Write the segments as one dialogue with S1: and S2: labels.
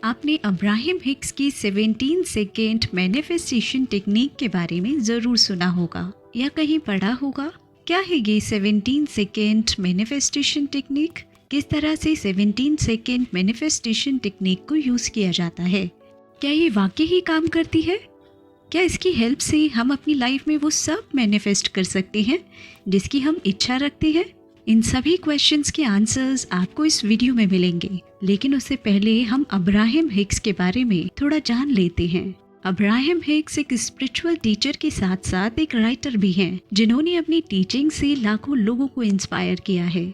S1: आपने Abraham Hicks की 17 second manifestation technique के बारे में ज़रूर सुना होगा या कहीं पढ़ा होगा। क्या है ये 17 सेकेंड मैनिफेस्टेशन टेक्निक? किस तरह से 17 सेकेंड मैनिफेस्टेशन टेक्निक को यूज़ किया जाता है? क्या ये वाकई ही काम करती है? क्या इसकी हेल्प से हम अपनी लाइफ में वो सब मैनिफेस्ट कर सकते हैं जिसकी हम इच्छा रखते हैं? इन सभी क्वेश्चंस के आंसर्स आपको इस वीडियो में मिलेंगे, लेकिन उससे पहले हम अब्राहम हिक्स के बारे में थोड़ा जान लेते हैं। अब्राहम हिक्स एक स्पिरिचुअल टीचर के साथ साथ एक राइटर भी हैं, जिन्होंने अपनी टीचिंग से लाखों लोगों को इंस्पायर किया है।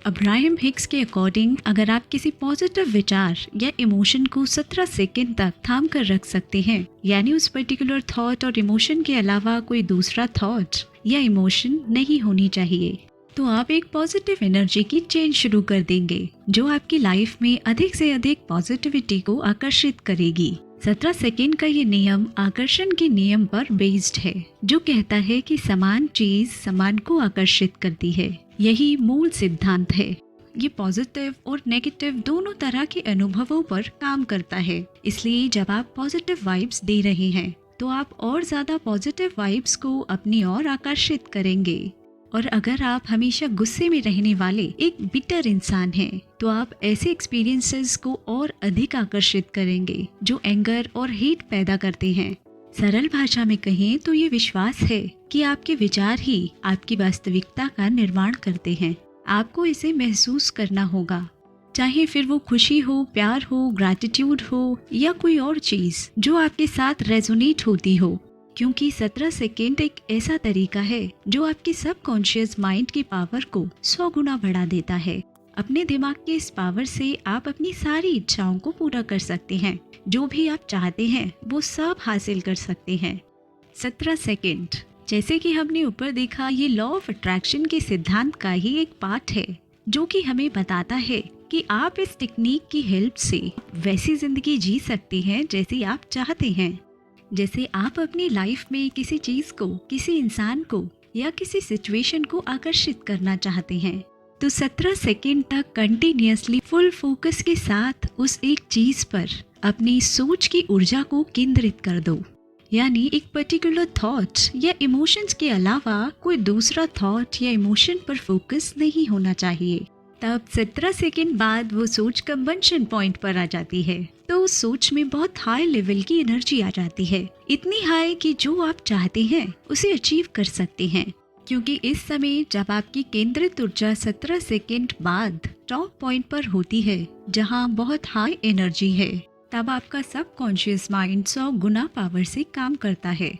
S1: अब्राहम हिक्स के अकॉर्डिंग अगर आप किसी पॉजिटिव विचार या इमोशन को 17 सेकंड तक थाम कर रख सकते हैं, यानी उस पर्टिकुलर थॉट और इमोशन के अलावा कोई दूसरा थॉट या इमोशन नहीं होनी चाहिए, तो आप एक पॉजिटिव एनर्जी की चेन शुरू कर देंगे जो आपकी लाइफ में अधिक से अधिक पॉजिटिविटी को आकर्षित करेगी। 17 सेकंड का ये नियम आकर्षण के नियम पर बेस्ड है, जो कहता है कि समान चीज समान को आकर्षित करती है। यही मूल सिद्धांत है। ये पॉजिटिव और नेगेटिव दोनों तरह के अनुभवों पर काम करता है। इसलिए जब आप पॉजिटिव वाइब्स दे रहे हैं तो आप और ज्यादा पॉजिटिव वाइब्स को अपनी ओर आकर्षित करेंगे। और अगर आप हमेशा गुस्से में रहने वाले एक बिटर इंसान हैं, तो आप ऐसे एक्सपीरियंसेस को और अधिक आकर्षित करेंगे जो एंगर और हेट पैदा करते हैं। सरल भाषा में कहें तो ये विश्वास है कि आपके विचार ही आपकी वास्तविकता का निर्माण करते हैं। आपको इसे महसूस करना होगा, चाहे फिर वो खुशी हो, प्यार हो, ग्रैटिट्यूड हो या कोई और चीज जो आपके साथ रेजोनेट होती हो। क्योंकि 17 सेकेंड एक ऐसा तरीका है जो आपके सबकॉन्शियस माइंड की पावर को 100 गुना बढ़ा देता है। अपने दिमाग के इस पावर से आप अपनी सारी इच्छाओं को पूरा कर सकते हैं। जो भी आप चाहते हैं वो सब हासिल कर सकते हैं। 17 सेकेंड, जैसे कि हमने ऊपर देखा, ये लॉ ऑफ अट्रैक्शन के सिद्धांत का ही एक पार्ट है जो कि हमें बताता है कि आप इस टेक्निक की हेल्प से वैसी जिंदगी जी सकते हैं जैसी आप चाहते हैं। जैसे आप अपनी लाइफ में किसी चीज को, किसी इंसान को या किसी सिचुएशन को आकर्षित करना चाहते हैं, तो 17 सेकेंड तक कंटिन्यूअसली फुल फोकस के साथ उस एक चीज पर अपनी सोच की ऊर्जा को केंद्रित कर दो। यानी एक पर्टिकुलर थॉट या इमोशंस के अलावा कोई दूसरा थॉट या इमोशन पर फोकस नहीं होना चाहिए। तब 17 सेकेंड बाद वो सोच कंबंशन पॉइंट पर आ जाती है, तो उस सोच में बहुत हाई लेवल की एनर्जी आ जाती है, इतनी हाई कि जो आप चाहते हैं उसे अचीव कर सकते हैं। क्योंकि इस समय जब आपकी केंद्रित ऊर्जा 17 सेकेंड बाद टॉप पॉइंट पर होती है, जहां बहुत हाई एनर्जी है, तब आपका सबकॉन्शियस माइंड 100 गुना पावर से काम करता है।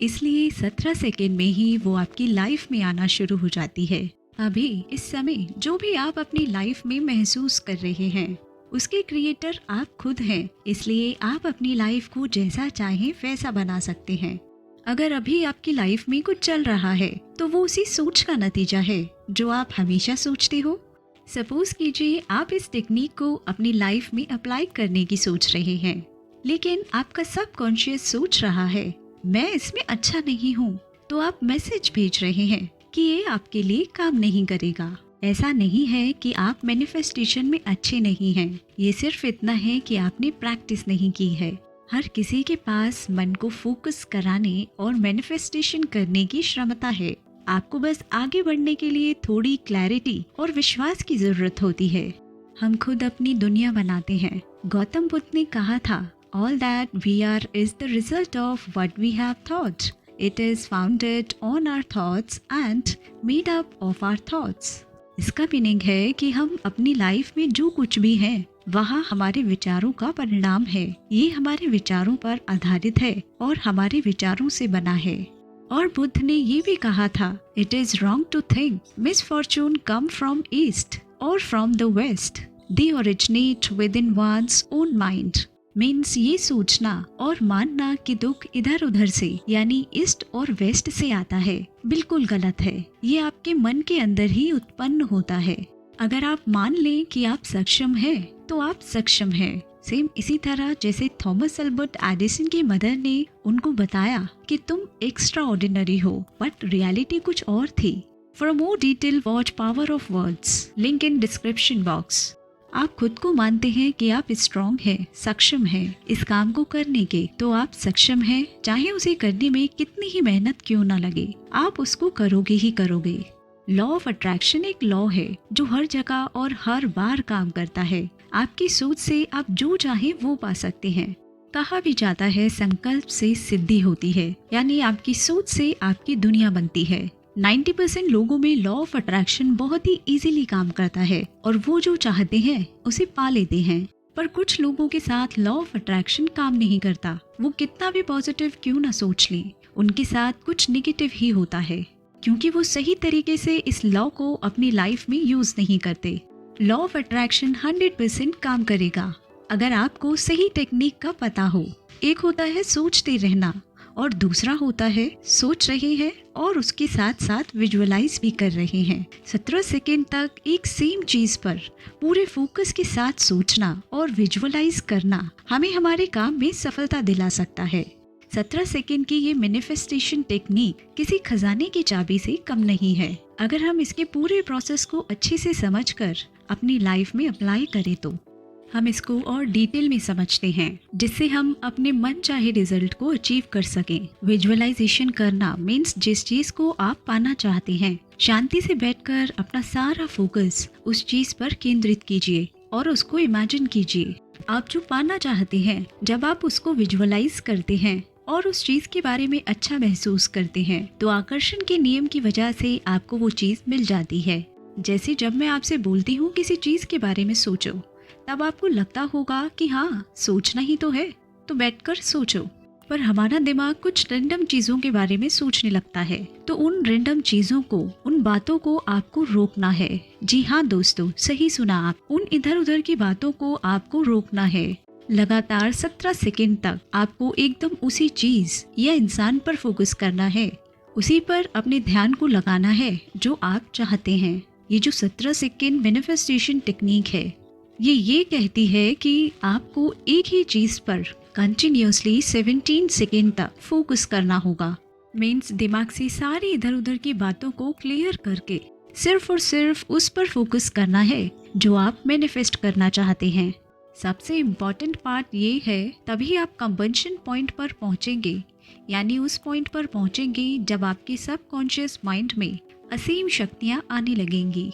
S1: इसलिए 17 सेकेंड में ही वो आपकी लाइफ में आना शुरू हो जाती है। अभी इस समय जो भी आप अपनी लाइफ में महसूस कर रहे हैं, उसके क्रिएटर आप खुद हैं। इसलिए आप अपनी लाइफ को जैसा चाहें वैसा बना सकते हैं। अगर अभी आपकी लाइफ में कुछ चल रहा है तो वो उसी सोच का नतीजा है जो आप हमेशा सोचते हो। सपोज कीजिए आप इस टेक्निक को अपनी लाइफ में अप्लाई करने की सोच रहे हैं, लेकिन आपका सबकॉन्शियस सोच रहा है मैं इसमें अच्छा नहीं हूँ, तो आप मैसेज भेज रहे हैं कि ये आपके लिए काम नहीं करेगा। ऐसा नहीं है कि आप मैनिफेस्टेशन में अच्छे नहीं हैं, ये सिर्फ इतना है कि आपने प्रैक्टिस नहीं की है। हर किसी के पास मन को फोकस कराने और मैनिफेस्टेशन करने की क्षमता है। आपको बस आगे बढ़ने के लिए थोड़ी क्लैरिटी और विश्वास की जरूरत होती है। हम खुद अपनी दुनिया बनाते हैं। गौतम बुद्ध ने कहा था, all that we are is the result of what we have thought. It is founded on our thoughts and made up of our thoughts. इसका मीनिंग है कि हम अपनी लाइफ में जो कुछ भी हैं, वहाँ हमारे विचारों का परिणाम है। ये हमारे विचारों पर आधारित है और हमारे विचारों से बना है। और बुद्ध ने ये भी कहा था, It is wrong to think misfortune come from east or from the west. They originate within one's own mind. Means ये सोचना और मानना कि दुख इधर उधर से यानी ईस्ट और वेस्ट से आता है बिल्कुल गलत है। ये आपके मन के अंदर ही उत्पन्न होता है। अगर आप मान लें कि आप सक्षम हैं, तो आप सक्षम हैं। सेम इसी तरह जैसे थॉमस अल्बर्ट एडिसन की मदर ने उनको बताया कि तुम एक्स्ट्रा ऑर्डिनरी हो, बट रियलिटी कुछ और थी। For more detail watch power of words, link in description box. आप खुद को मानते हैं कि आप स्ट्रांग हैं, सक्षम हैं इस काम को करने के, तो आप सक्षम हैं, चाहे उसे करने में कितनी ही मेहनत क्यों ना लगे, आप उसको करोगे ही करोगे। लॉ ऑफ अट्रैक्शन एक लॉ है जो हर जगह और हर बार काम करता है। आपकी सोच से आप जो चाहे वो पा सकते हैं। कहा भी जाता है संकल्प से सिद्धि होती है, यानी आपकी सोच से आपकी दुनिया बनती है। 90% लोगों में लॉ ऑफ अट्रैक्शन बहुत ही इजीली काम करता है और वो जो चाहते हैं उसे पा लेते हैं। पर कुछ लोगों के साथ लॉ ऑफ अट्रैक्शन काम नहीं करता। वो कितना भी पॉजिटिव क्यों ना सोच लें, उनके साथ कुछ निगेटिव ही होता है, क्योंकि वो सही तरीके से इस लॉ को अपनी लाइफ में यूज नहीं करते। लॉ ऑफ अट्रैक्शन 100% काम करेगा अगर आपको सही टेक्निक का पता हो। एक होता है सोचते रहना और दूसरा होता है सोच रहे हैं और उसके साथ साथ विजुअलाइज भी कर रहे हैं। 17 सेकेंड तक एक सेम चीज पर पूरे फोकस के साथ सोचना और विजुअलाइज करना हमें हमारे काम में सफलता दिला सकता है। 17 सेकेंड की ये मैनिफेस्टेशन टेक्निक किसी खजाने की चाबी से कम नहीं है। अगर हम इसके पूरे प्रोसेस को अच्छे से समझकर अपनी लाइफ में अप्लाई करें तो हम इसको और डिटेल में समझते हैं, जिससे हम अपने मन चाहे रिजल्ट को अचीव कर सकें। विजुअलाइजेशन करना मीन्स जिस चीज को आप पाना चाहते हैं, शांति से बैठकर अपना सारा फोकस उस चीज पर केंद्रित कीजिए और उसको इमेजिन कीजिए। आप जो पाना चाहते हैं, जब आप उसको विजुअलाइज करते हैं और उस चीज के बारे में अच्छा महसूस करते हैं, तो आकर्षण के नियम की वजह से आपको वो चीज मिल जाती है। जैसे जब मैं आपसे बोलती हूँ किसी चीज के बारे में सोचो, तब आपको लगता होगा कि हाँ सोचना ही तो है, तो बैठकर सोचो। पर हमारा दिमाग कुछ रैंडम चीजों के बारे में सोचने लगता है, तो उन रैंडम चीजों को, उन बातों को आपको रोकना है। जी हाँ दोस्तों, सही सुना आप, उन इधर उधर की बातों को आपको रोकना है। लगातार 17 सेकेंड तक आपको एकदम उसी चीज या इंसान पर फोकस करना है, उसी पर अपने ध्यान को लगाना है जो आप चाहते हैं। ये जो 17 सेकेंड मैनिफेस्टेशन टेक्निक है, ये कहती है कि आपको एक ही चीज पर कंटिन्यूअसली 17 सेकेंड तक फोकस करना होगा। मीन्स दिमाग से सारी इधर उधर की बातों को क्लियर करके सिर्फ और सिर्फ उस पर फोकस करना है जो आप मैनिफेस्ट करना चाहते हैं। सबसे इम्पोर्टेंट पार्ट ये है, तभी आप कंबंशन पॉइंट पर पहुंचेंगे, यानी उस पॉइंट पर पहुंचेंगे जब आपके सबकॉन्शियस माइंड में असीम शक्तियां आने लगेंगी।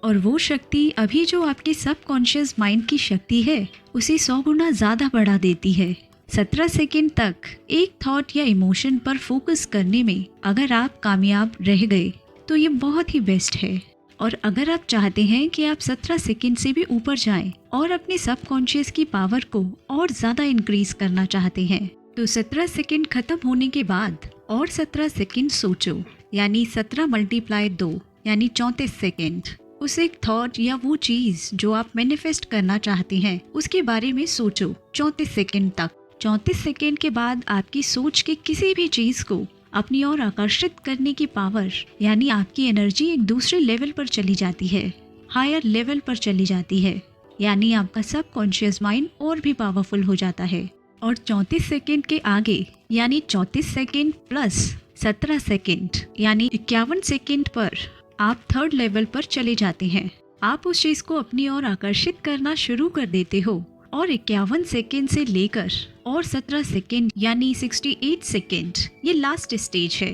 S1: और वो शक्ति अभी जो आपके सबकॉन्शियस माइंड की शक्ति है, उसे 100 गुना ज़्यादा बढ़ा देती है। 17 सेकेंड तक एक थॉट या इमोशन पर फोकस करने में अगर आप कामयाब रह गए तो ये बहुत ही बेस्ट है। और अगर आप चाहते हैं कि आप 17 सेकेंड से भी ऊपर जाएं और अपने सबकॉन्शियस की पावर को और ज़्यादा इंक्रीज करना चाहते हैं, तो 17 सेकेंड खत्म होने के बाद और 17 सेकेंड सोचो, यानी 17 × 2 यानी 34 सेकेंड। उस एक थॉट या वो चीज जो आप मैनिफेस्ट करना चाहते हैं उसके बारे में सोचो 34 सेकेंड तक। 34 सेकेंड के बाद आपकी सोच के किसी भी चीज को अपनी ओर आकर्षित करने की पावर, यानी आपकी एनर्जी एक दूसरे लेवल पर चली जाती है, हायर लेवल पर चली जाती है, यानी आपका सबकॉन्शियस माइंड और भी पावरफुल हो जाता है। और 34 सेकेंड के आगे यानी 34 सेकेंड प्लस 17 सेकेंड यानी 51 सेकेंड पर आप थर्ड लेवल पर चले जाते हैं। आप उस चीज को अपनी ओर आकर्षित करना शुरू कर देते हो और 51 सेकेंड से लेकर और 17 सेकेंड यानी 68 सेकेंड ये लास्ट स्टेज है।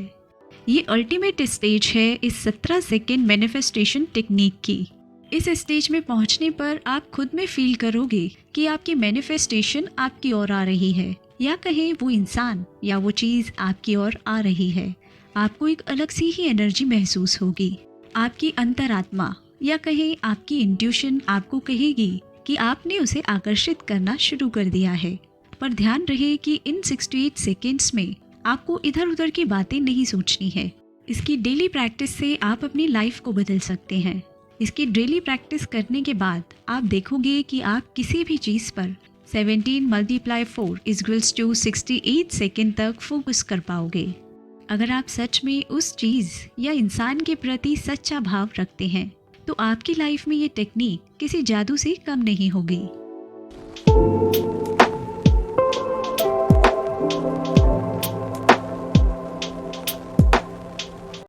S1: ये अल्टीमेट स्टेज है इस 17 सेकेंड मैनिफेस्टेशन टेक्निक की। इस स्टेज में पहुंचने पर आप खुद में फील करोगे कि आपकी मैनिफेस्टेशन आपकी ओर आ रही है, या कहें वो इंसान या वो चीज आपकी ओर आ रही है। आपको एक अलग सी ही एनर्जी महसूस होगी। आपकी अंतरात्मा या कहें आपकी इंट्यूशन आपको कहेगी कि आपने उसे आकर्षित करना शुरू कर दिया है। पर ध्यान रहे कि इन 68 सेकेंड्स में आपको इधर उधर की बातें नहीं सोचनी है। इसकी डेली प्रैक्टिस से आप अपनी लाइफ को बदल सकते हैं। इसकी डेली प्रैक्टिस करने के बाद आप देखोगे कि आप किसी भी चीज़ पर 17 × 4 = 68 सेकेंड तक फोकस कर पाओगे। अगर आप सच में उस चीज़ या इंसान के प्रति सच्चा भाव रखते हैं, तो आपकी लाइफ में ये टेक्निक किसी जादू से कम नहीं होगी।